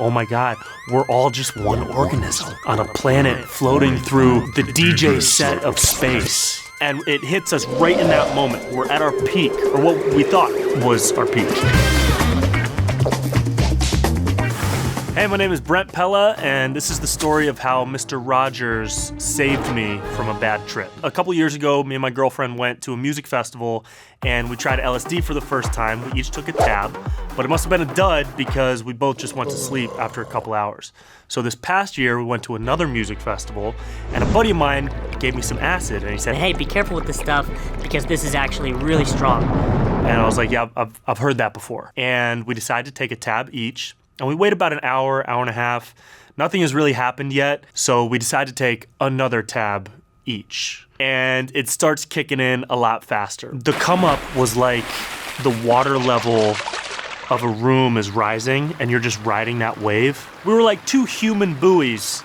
Oh my God, we're all just one organism on a planet floating through the DJ set of space. And it hits us right in that moment. We're at our peak, or what we thought was our peak. Hey, my name is Brent Pella, and this is the story of how Mr. Rogers saved me from a bad trip. A couple years ago, me and my girlfriend went to a music festival, and we tried LSD for the first time. We each took a tab, but it must have been a dud because we both just went to sleep after a couple hours. So this past year, we went to another music festival, and a buddy of mine gave me some acid, and he said, "Hey, be careful with this stuff because this is actually really strong." And I was like, yeah, I've heard that before. And we decided to take a tab each. And we wait about an hour and a half. Nothing has really happened yet, so we decide to take another tab each. And it starts kicking in a lot faster. The come up was like the water level of a room is rising and you're just riding that wave. We were like two human buoys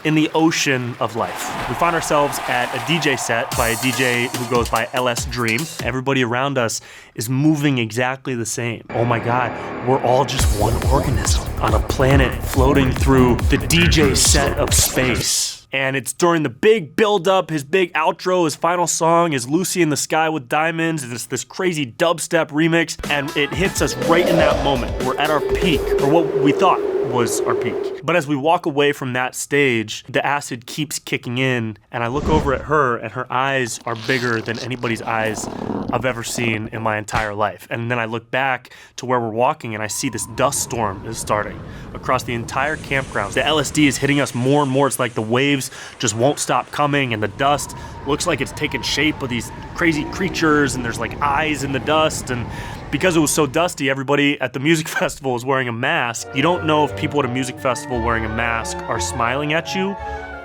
in the ocean of life. We found ourselves at a DJ set by a DJ who goes by LSD. Everybody around us is moving exactly the same. Oh my God, we're all just one organism on a planet floating through the DJ set of space. And it's during the big build-up, his big outro, his final song is Lucy in the Sky with Diamonds, and it's this crazy dubstep remix, and it hits us right in that moment. We're at our peak, or what we thought was our peak. But as we walk away from that stage, the acid keeps kicking in, and I look over at her, and her eyes are bigger than anybody's eyes I've ever seen in my entire life. And then I look back to where we're walking, and I see this dust storm is starting across the entire campground. The LSD is hitting us more and more. It's like the waves just won't stop coming, and the dust looks like it's taken shape of these crazy creatures, and there's like eyes in the dust. And because it was so dusty, everybody at the music festival was wearing a mask. You don't know if people at a music festival wearing a mask are smiling at you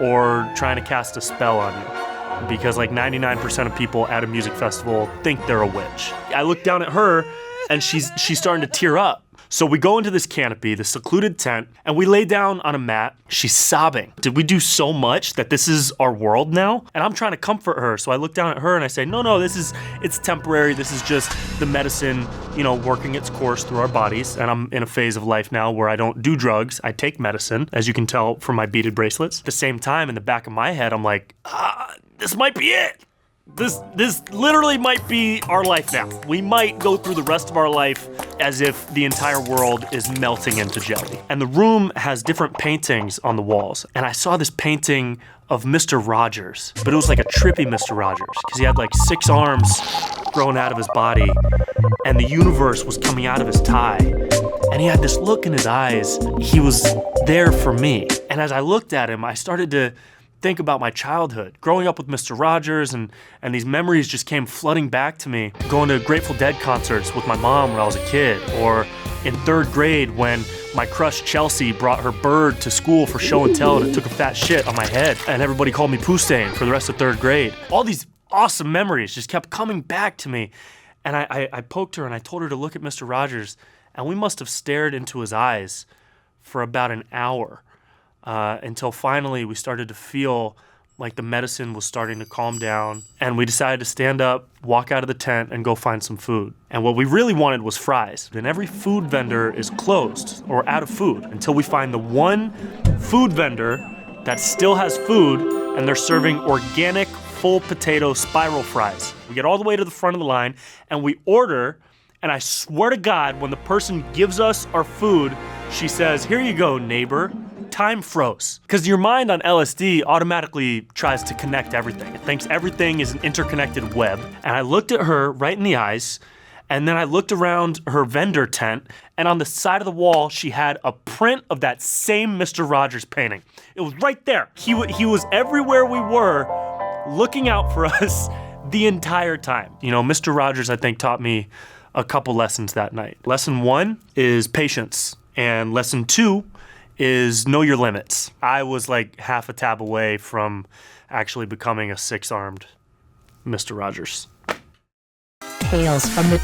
or trying to cast a spell on you, because like 99% of people at a music festival think they're a witch. I look down at her and she's starting to tear up. So we go into this canopy, the secluded tent, and we lay down on a mat. She's sobbing. Did we do so much that this is our world now? And I'm trying to comfort her. So I look down at her and I say, no, it's temporary. This is just the medicine, working its course through our bodies. And I'm in a phase of life now where I don't do drugs. I take medicine, as you can tell from my beaded bracelets. At the same time, in the back of my head, I'm like, this might be it. This literally might be our life now. We might go through the rest of our life as if the entire world is melting into jelly. And the room has different paintings on the walls. And I saw this painting of Mr. Rogers, but it was like a trippy Mr. Rogers, because he had like 6 arms growing out of his body, and the universe was coming out of his tie. And he had this look in his eyes. He was there for me. And as I looked at him, I started to think about my childhood, growing up with Mr. Rogers, and these memories just came flooding back to me. Going to Grateful Dead concerts with my mom when I was a kid, or in 3rd grade when my crush Chelsea brought her bird to school for show and tell, and it took a fat shit on my head, and everybody called me Poussin for the rest of 3rd grade. All these awesome memories just kept coming back to me, and I poked her and I told her to look at Mr. Rogers, and we must have stared into his eyes for about an hour. Until finally we started to feel like the medicine was starting to calm down, and we decided to stand up, walk out of the tent, and go find some food. And what we really wanted was fries. And every food vendor is closed or out of food until we find the one food vendor that still has food, and they're serving organic full potato spiral fries. We get all the way to the front of the line, and we order, and I swear to God, when the person gives us our food, she says, "Here you go, neighbor." Time froze. Because your mind on LSD automatically tries to connect everything. It thinks everything is an interconnected web. And I looked at her right in the eyes, and then I looked around her vendor tent, and on the side of the wall, she had a print of that same Mr. Rogers painting. It was right there. He was everywhere we were, looking out for us the entire time. Mr. Rogers, I think, taught me a couple lessons that night. Lesson 1 is patience, and lesson 2 is know your limits. I was like half a tab away from actually becoming a 6-armed Mr. Rogers. Tales from the